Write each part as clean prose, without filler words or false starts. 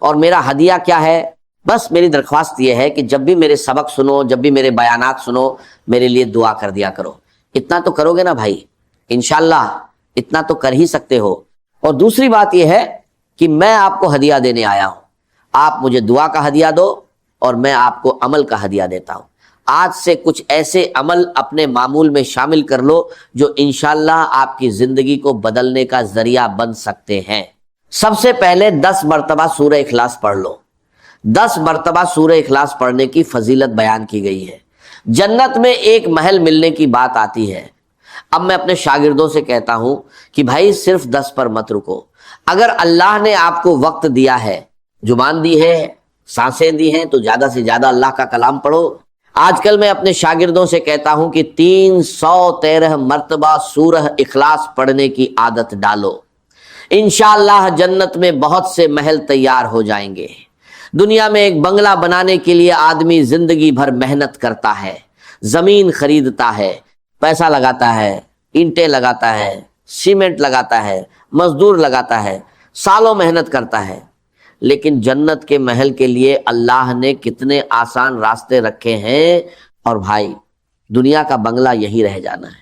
اور میرا ہدیہ کیا ہے؟ بس میری درخواست یہ ہے کہ جب بھی میرے سبق سنو، جب بھی میرے بیانات سنو، میرے لیے دعا کر دیا کرو۔ اتنا تو کرو گے نا بھائی، انشاءاللہ اتنا تو کر ہی سکتے ہو۔ اور دوسری بات یہ ہے کہ میں آپ کو ہدیہ دینے آیا ہوں، آپ مجھے دعا کا ہدیہ دو اور میں آپ کو عمل کا ہدیہ دیتا ہوں۔ آج سے کچھ ایسے عمل اپنے معمول میں شامل کر لو جو انشاءاللہ آپ کی زندگی کو بدلنے کا ذریعہ بن سکتے ہیں۔ سب سے پہلے 10 مرتبہ سورہ اخلاص پڑھ لو۔ 10 مرتبہ سورہ اخلاص پڑھنے کی فضیلت بیان کی گئی ہے۔ جنت میں ایک محل ملنے کی بات آتی ہے۔ اب میں اپنے شاگردوں سے کہتا ہوں کہ بھائی صرف 10 پر مت رکو۔ اگر اللہ نے آپ کو وقت دیا ہے، زبان دی ہے، سانسیں دی ہیں، تو زیادہ سے زیادہ اللہ کا کلام پڑھو۔ آج کل میں اپنے شاگردوں سے کہتا ہوں کہ 313 مرتبہ سورہ اخلاص پڑھنے کی عادت ڈالو۔ انشاءاللہ جنت میں بہت سے محل تیار ہو جائیں گے۔ دنیا میں ایک بنگلہ بنانے کے لیے آدمی زندگی بھر محنت کرتا ہے، زمین خریدتا ہے، پیسہ لگاتا ہے، اینٹیں لگاتا ہے، سیمنٹ لگاتا ہے، مزدور لگاتا ہے، سالوں محنت کرتا ہے، لیکن جنت کے محل کے لیے اللہ نے کتنے آسان راستے رکھے ہیں۔ اور بھائی دنیا کا بنگلہ یہی رہ جانا ہے،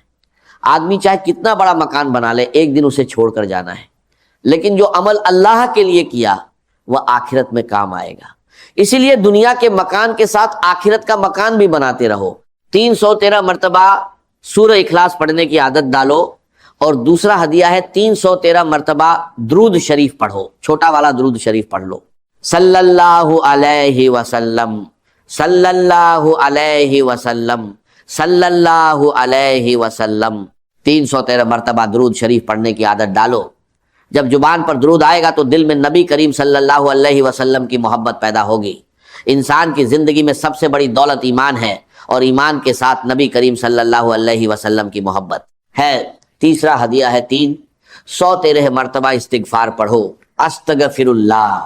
آدمی چاہے کتنا بڑا مکان بنا لے ایک دن اسے چھوڑ کر جانا ہے، لیکن جو عمل اللہ کے لیے کیا وہ آخرت میں کام آئے گا۔ اسی لیے دنیا کے مکان کے ساتھ آخرت کا مکان بھی بناتے رہو۔ 313 مرتبہ سورہ اخلاص پڑھنے کی عادت ڈالو، اور دوسرا ہدیہ ہے 313 مرتبہ درود شریف پڑھو، چھوٹا والا درود شریف پڑھ لو۔ صلی اللہ علیہ وسلم، صلی اللہ علیہ وسلم، صلی اللہ علیہ وسلم۔ 313 مرتبہ درود شریف پڑھنے کی عادت ڈالو۔ جب زبان پر درود آئے گا تو دل میں نبی کریم صلی اللہ علیہ وسلم کی محبت پیدا ہوگی۔ انسان کی زندگی میں سب سے بڑی دولت ایمان ہے، اور ایمان کے ساتھ نبی کریم صلی اللہ علیہ وسلم کی محبت ہے۔ تیسرا ہدیہ ہے 313 مرتبہ استغفار پڑھو۔ استغفر اللہ،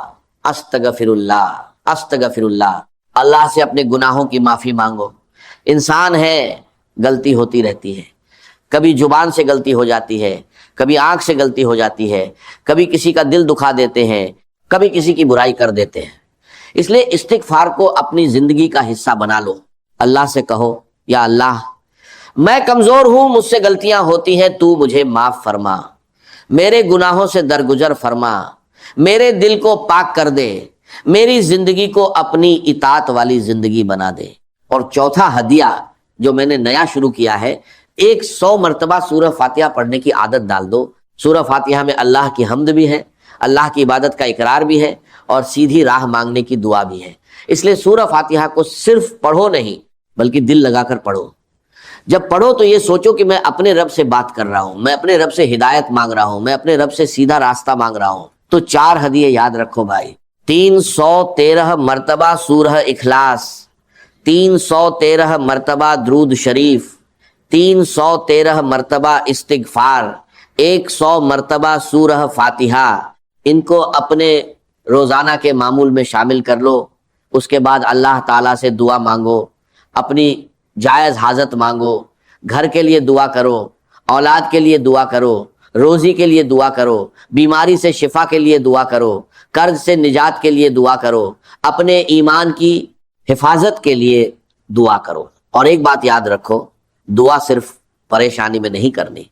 استغفر اللہ، استغفر اللہ۔ اللہ سے اپنے گناہوں کی معافی مانگو۔ انسان ہے، غلطی ہوتی رہتی ہے، کبھی زبان سے غلطی ہو جاتی ہے، کبھی آنکھ سے غلطی ہو جاتی ہے، کبھی کسی کا دل دکھا دیتے ہیں، کبھی کسی کی برائی کر دیتے ہیں۔ اس لیے استغفار کو اپنی زندگی کا حصہ بنا لو۔ اللہ سے کہو، یا اللہ میں کمزور ہوں، مجھ سے غلطیاں ہوتی ہیں، تو مجھے معاف فرما، میرے گناہوں سے درگزر فرما، میرے دل کو پاک کر دے، میری زندگی کو اپنی اطاعت والی زندگی بنا دے۔ اور چوتھا ہدیہ جو میں نے نیا شروع کیا ہے، 100 مرتبہ سورہ فاتحہ پڑھنے کی عادت ڈال دو۔ سورہ فاتحہ میں اللہ کی حمد بھی ہے، اللہ کی عبادت کا اقرار بھی ہے، اور سیدھی راہ مانگنے کی دعا بھی ہے۔ اس لیے سورہ فاتحہ کو صرف پڑھو نہیں بلکہ دل لگا کر پڑھو۔ جب پڑھو تو یہ سوچو کہ میں اپنے رب سے بات کر رہا ہوں، میں اپنے رب سے ہدایت مانگ رہا ہوں، میں اپنے رب سے سیدھا راستہ مانگ رہا ہوں۔ تو 4 ہدیے یاد رکھو بھائی۔ 313 مرتبہ سورہ اخلاص، 313 مرتبہ درود شریف، 313 مرتبہ استغفار، 100 مرتبہ سورہ فاتحہ۔ ان کو اپنے روزانہ کے معمول میں شامل کر لو۔ اس کے بعد اللہ تعالیٰ سے دعا مانگو، اپنی جائز حاجت مانگو، گھر کے لیے دعا کرو، اولاد کے لیے دعا کرو، روزی کے لیے دعا کرو، بیماری سے شفا کے لیے دعا کرو، قرض سے نجات کے لیے دعا کرو، اپنے ایمان کی حفاظت کے لیے دعا کرو۔ اور ایک بات یاد رکھو، دعا صرف پریشانی میں نہیں کرنی،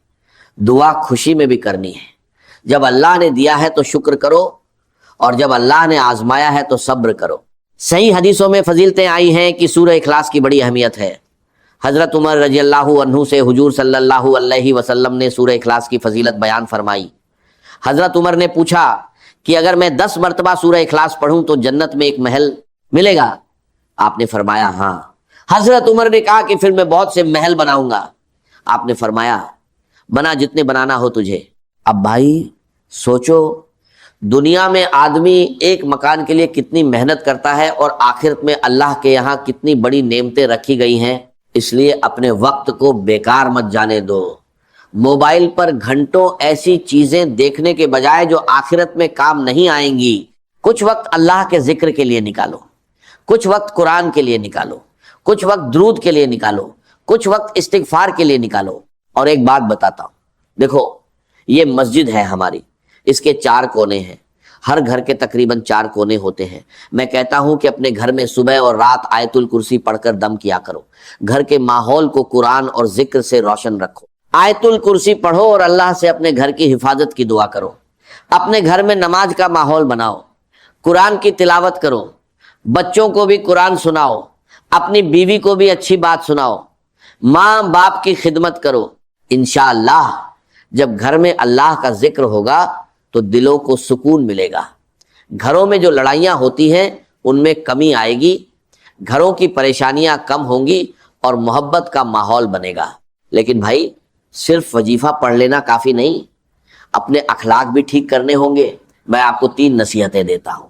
دعا خوشی میں بھی کرنی ہے۔ جب اللہ نے دیا ہے تو شکر کرو، اور جب اللہ نے آزمایا ہے تو صبر کرو۔ صحیح حدیثوں میں فضیلتیں آئی ہیں کہ سورہ اخلاص کی بڑی اہمیت ہے۔ حضرت عمر رضی اللہ عنہ سے حضور صلی اللہ علیہ وسلم نے سورہ اخلاص کی فضیلت بیان فرمائی۔ حضرت عمر نے پوچھا کہ اگر میں 10 مرتبہ سورہ اخلاص پڑھوں تو جنت میں ایک محل ملے گا؟ آپ نے فرمایا ہاں۔ حضرت عمر نے کہا کہ پھر میں بہت سے محل بناؤں گا۔ آپ نے فرمایا بنا جتنے بنانا ہو تجھے۔ اب بھائی سوچو، دنیا میں آدمی ایک مکان کے لیے کتنی محنت کرتا ہے، اور آخرت میں اللہ کے یہاں کتنی بڑی نعمتیں رکھی گئی ہیں۔ اس لیے اپنے وقت کو بیکار مت جانے دو۔ موبائل پر گھنٹوں ایسی چیزیں دیکھنے کے بجائے جو آخرت میں کام نہیں آئیں گی، کچھ وقت اللہ کے ذکر کے لیے نکالو، کچھ وقت قرآن کے لیے نکالو، کچھ وقت درود کے لیے نکالو، کچھ وقت استغفار کے لیے نکالو۔ اور ایک بات بتاتا ہوں، دیکھو یہ مسجد ہے ہماری، اس کے 4 کونے ہیں، ہر گھر کے تقریباً 4 کونے ہوتے ہیں. میں کہتا ہوں کہ اپنے گھر میں صبح اور رات آیت الکرسی پڑھ کر دم کیا کرو. گھر کے ماحول کو قرآن اور ذکر سے روشن رکھو. آیت الکرسی پڑھو اور اللہ سے اپنے گھر کی حفاظت کی دعا کرو. اپنے گھر میں نماز کا ماحول بناؤ. قرآن کی تلاوت کرو. بچوں کو بھی قرآن سناؤ. اپنی بیوی کو بھی اچھی بات سناؤ. ماں باپ کی خدمت کرو. انشاءاللہ جب گھر میں اللہ کا ذکر ہوگا تو دلوں کو سکون ملے گا. گھروں میں جو لڑائیاں ہوتی ہیں ان میں کمی آئے گی. گھروں کی پریشانیاں کم ہوں گی اور محبت کا ماحول بنے گا. لیکن بھائی صرف وظیفہ پڑھ لینا کافی نہیں، اپنے اخلاق بھی ٹھیک کرنے ہوں گے. میں آپ کو 3 نصیحتیں دیتا ہوں.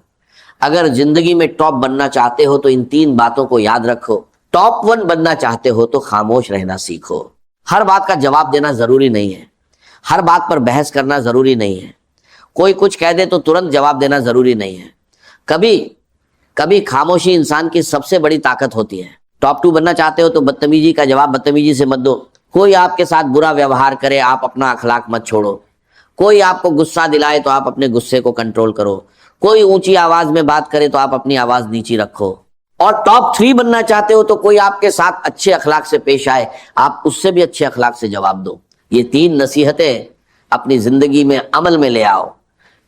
اگر زندگی میں ٹاپ بننا چاہتے ہو تو ان 3 باتوں کو یاد رکھو. ٹاپ 1 بننا چاہتے ہو تو خاموش رہنا سیکھو. ہر بات کا جواب دینا ضروری نہیں ہے. ہر بات پر بحث کرنا ضروری نہیں ہے. کوئی کچھ کہہ دے تو ترنت جواب دینا ضروری نہیں ہے. کبھی خاموشی انسان کی سب سے بڑی طاقت ہوتی ہے. ٹاپ 2 بننا چاہتے ہو تو بدتمیزی کا جواب بدتمیزی سے مت دو. کوئی آپ کے ساتھ برا ویوہار کرے آپ اپنا اخلاق مت چھوڑو. کوئی آپ کو غصہ دلائے تو آپ اپنے غصے کو کنٹرول کرو. کوئی اونچی آواز میں بات کرے تو آپ اپنی آواز نیچی رکھو. اور ٹاپ 3 بننا چاہتے ہو تو کوئی آپ کے ساتھ اچھے اخلاق سے پیش آئے آپ اس سے بھی اچھے اخلاق سے جواب دو. یہ 3 نصیحتیں اپنی زندگی میں عمل میں لے آؤ.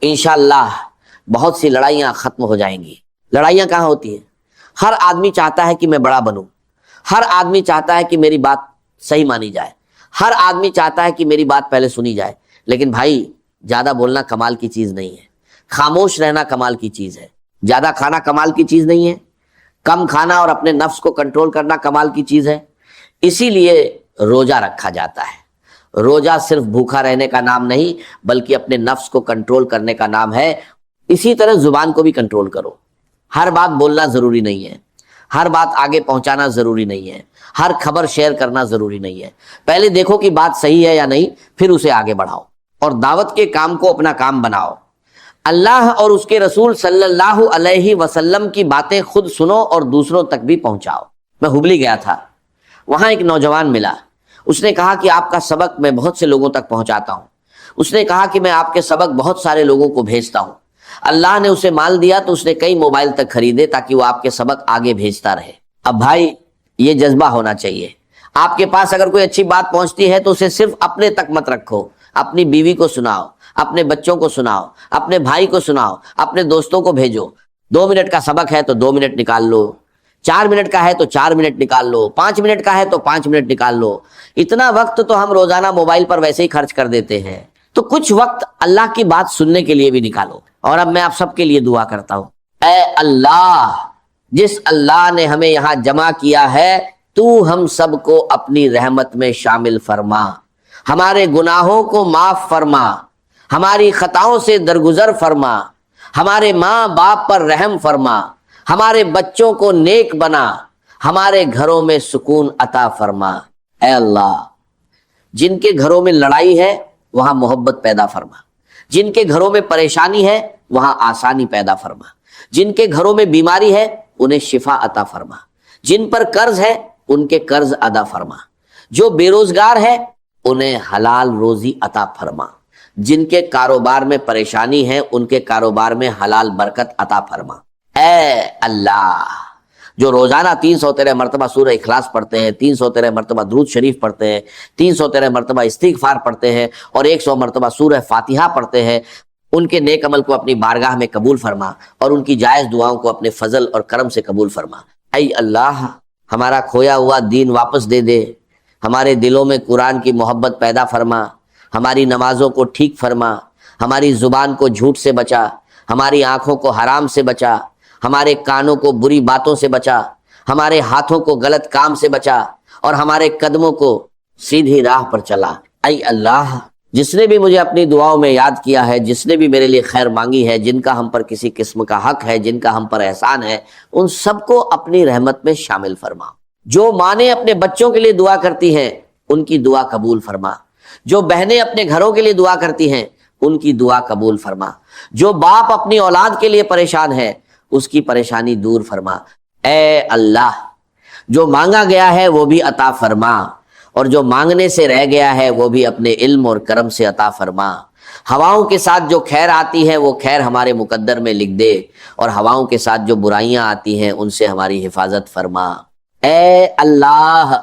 انشاءاللہ بہت سی لڑائیاں ختم ہو جائیں گی. لڑائیاں کہاں ہوتی ہیں؟ ہر آدمی چاہتا ہے کہ میں بڑا بنوں. ہر آدمی چاہتا ہے کہ میری بات صحیح مانی جائے. ہر آدمی چاہتا ہے کہ میری بات پہلے سنی جائے. لیکن بھائی زیادہ بولنا کمال کی چیز نہیں ہے. خاموش رہنا کمال کی چیز ہے. زیادہ کھانا کمال کی چیز نہیں ہے. کم کھانا اور اپنے نفس کو کنٹرول کرنا کمال کی چیز ہے. اسی لیے روزہ رکھا جاتا ہے. روزہ صرف بھوکا رہنے کا نام نہیں بلکہ اپنے نفس کو کنٹرول کرنے کا نام ہے. اسی طرح زبان کو بھی کنٹرول کرو. ہر بات بولنا ضروری نہیں ہے. ہر بات آگے پہنچانا ضروری نہیں ہے. ہر خبر شیئر کرنا ضروری نہیں ہے. پہلے دیکھو کہ بات صحیح ہے یا نہیں پھر اسے آگے بڑھاؤ. اور دعوت کے کام کو اپنا کام بناؤ. اللہ اور اس کے رسول صلی اللہ علیہ وسلم کی باتیں خود سنو اور دوسروں تک بھی پہنچاؤ. میں ہبلی گیا تھا. وہاں ایک نوجوان ملا. اس نے کہا کہ آپ کا سبق میں بہت سے لوگوں تک پہنچاتا ہوں. اس نے کہا کہ میں آپ کے سبق بہت سارے لوگوں کو بھیجتا ہوں. اللہ نے اسے مال دیا تو اس نے کئی موبائل تک خریدے تاکہ وہ آپ کے سبق آگے بھیجتا رہے. اب بھائی یہ جذبہ ہونا چاہیے. آپ کے پاس اگر کوئی اچھی بات پہنچتی ہے تو اسے صرف اپنے تک مت رکھو. اپنی بیوی کو سناؤ. اپنے بچوں کو سناؤ. اپنے بھائی کو سناؤ. اپنے دوستوں کو بھیجو. 2 منٹ کا سبق ہے تو 2 منٹ نکال لو. 4 منٹ کا ہے تو 4 منٹ نکال لو. 5 منٹ کا ہے تو 5 منٹ نکال لو. اتنا وقت تو ہم روزانہ موبائل پر ویسے ہی خرچ کر دیتے ہیں. تو کچھ وقت اللہ کی بات سننے کے لیے بھی نکالو. اور اب میں آپ سب کے لیے دعا کرتا ہوں. اے اللہ، جس اللہ نے ہمیں یہاں جمع کیا ہے تو ہم سب کو اپنی رحمت میں شامل فرما. ہمارے گناہوں کو معاف فرما. ہماری خطاؤں سے درگزر فرما. ہمارے ماں باپ پر رحم فرما. ہمارے بچوں کو نیک بنا. ہمارے گھروں میں سکون عطا فرما. اے اللہ، جن کے گھروں میں لڑائی ہے وہاں محبت پیدا فرما. جن کے گھروں میں پریشانی ہے وہاں آسانی پیدا فرما. جن کے گھروں میں بیماری ہے انہیں شفا عطا فرما. جن پر قرض ہے ان کے قرض ادا فرما. جو بے روزگار ہے انہیں حلال روزی عطا فرما. جن کے کاروبار میں پریشانی ہے ان کے کاروبار میں حلال برکت عطا فرما. اے اللہ، جو روزانہ 313 مرتبہ سورہ اخلاص پڑھتے ہیں، 313 مرتبہ درود شریف پڑھتے ہیں، 313 مرتبہ استغفار پڑھتے ہیں اور 100 مرتبہ سورہ فاتحہ پڑھتے ہیں، ان کے نیک عمل کو اپنی بارگاہ میں قبول فرما اور ان کی جائز دعاؤں کو اپنے فضل اور کرم سے قبول فرما. اے اللہ، ہمارا کھویا ہوا دین واپس دے دے. ہمارے دلوں میں قرآن کی محبت پیدا فرما. ہماری نمازوں کو ٹھیک فرما. ہماری زبان کو جھوٹ سے بچا. ہماری آنکھوں کو حرام سے بچا. ہمارے کانوں کو بری باتوں سے بچا. ہمارے ہاتھوں کو غلط کام سے بچا اور ہمارے قدموں کو سیدھی راہ پر چلا. اے اللہ، جس نے بھی مجھے اپنی دعاؤں میں یاد کیا ہے، جس نے بھی میرے لیے خیر مانگی ہے، جن کا ہم پر کسی قسم کا حق ہے، جن کا ہم پر احسان ہے، ان سب کو اپنی رحمت میں شامل فرما. جو ماں اپنے بچوں کے لیے دعا کرتی ہیں ان کی دعا قبول فرما. جو بہنیں اپنے گھروں کے لیے دعا کرتی ہیں ان کی دعا قبول فرما. جو باپ اپنی اولاد کے لیے پریشان ہے اس کی پریشانی دور فرما. اے اللہ، جو مانگا گیا ہے وہ بھی عطا فرما اور جو مانگنے سے رہ گیا ہے وہ بھی اپنے علم اور کرم سے عطا فرما. ہواؤں کے ساتھ جو خیر آتی ہے وہ خیر ہمارے مقدر میں لکھ دے، اور ہواؤں کے ساتھ جو برائیاں آتی ہیں ان سے ہماری حفاظت فرما۔ اے اللہ،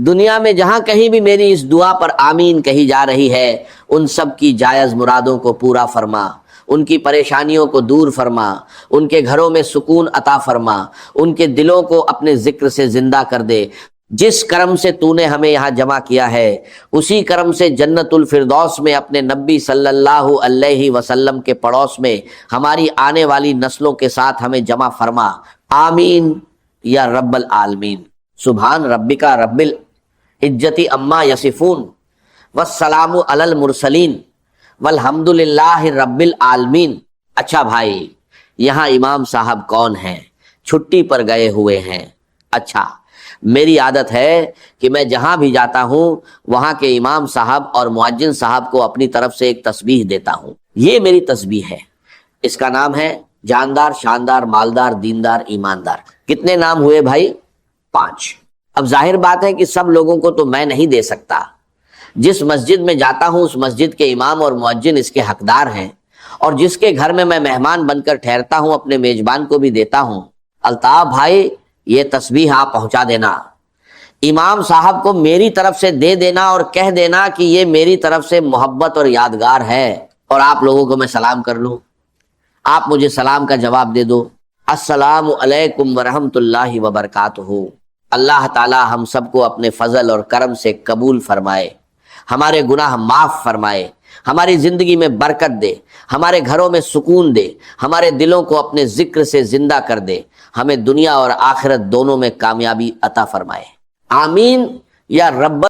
دنیا میں جہاں کہیں بھی میری اس دعا پر آمین کہی جا رہی ہے، ان سب کی جائز مرادوں کو پورا فرما، ان کی پریشانیوں کو دور فرما، ان کے گھروں میں سکون عطا فرما، ان کے دلوں کو اپنے ذکر سے زندہ کر دے۔ جس کرم سے تو نے ہمیں یہاں جمع کیا ہے، اسی کرم سے جنت الفردوس میں اپنے نبی صلی اللہ علیہ وسلم کے پڑوس میں ہماری آنے والی نسلوں کے ساتھ ہمیں جمع فرما۔ آمین یا رب العالمین۔ سبحان ربک رب العزت عما یصفون والسلام علی المرسلین والحمد للہ رب العالمین۔ اچھا بھائی، یہاں امام صاحب کون ہیں؟ چھٹی پر گئے ہوئے ہیں۔ اچھا، میری عادت ہے کہ میں جہاں بھی جاتا ہوں وہاں کے امام صاحب اور مؤذن صاحب کو اپنی طرف سے ایک تسبیح دیتا ہوں۔ یہ میری تسبیح ہے، اس کا نام ہے جاندار، شاندار، مالدار، دیندار، ایماندار۔ کتنے نام ہوئے بھائی؟ 5۔ اب ظاہر بات ہے کہ سب لوگوں کو تو میں نہیں دے سکتا۔ جس مسجد میں جاتا ہوں اس مسجد کے امام اور مؤذن اس کے حقدار ہیں، اور جس کے گھر میں مہمان بن کر ٹھہرتا ہوں اپنے میزبان کو بھی دیتا ہوں۔ الطاف بھائی، یہ تسبیح آپ پہنچا دینا، امام صاحب کو میری طرف سے دے دینا اور کہہ دینا کہ یہ میری طرف سے محبت اور یادگار ہے، اور آپ لوگوں کو میں سلام کر لوں، آپ مجھے سلام کا جواب دے دو۔ السلام علیکم ورحمۃ اللہ وبرکاتہ۔ اللہ تعالی ہم سب کو اپنے فضل اور کرم سے قبول فرمائے، ہمارے گناہ معاف فرمائے، ہماری زندگی میں برکت دے، ہمارے گھروں میں سکون دے، ہمارے دلوں کو اپنے ذکر سے زندہ کر دے، ہمیں دنیا اور آخرت دونوں میں کامیابی عطا فرمائے۔ آمین یا رب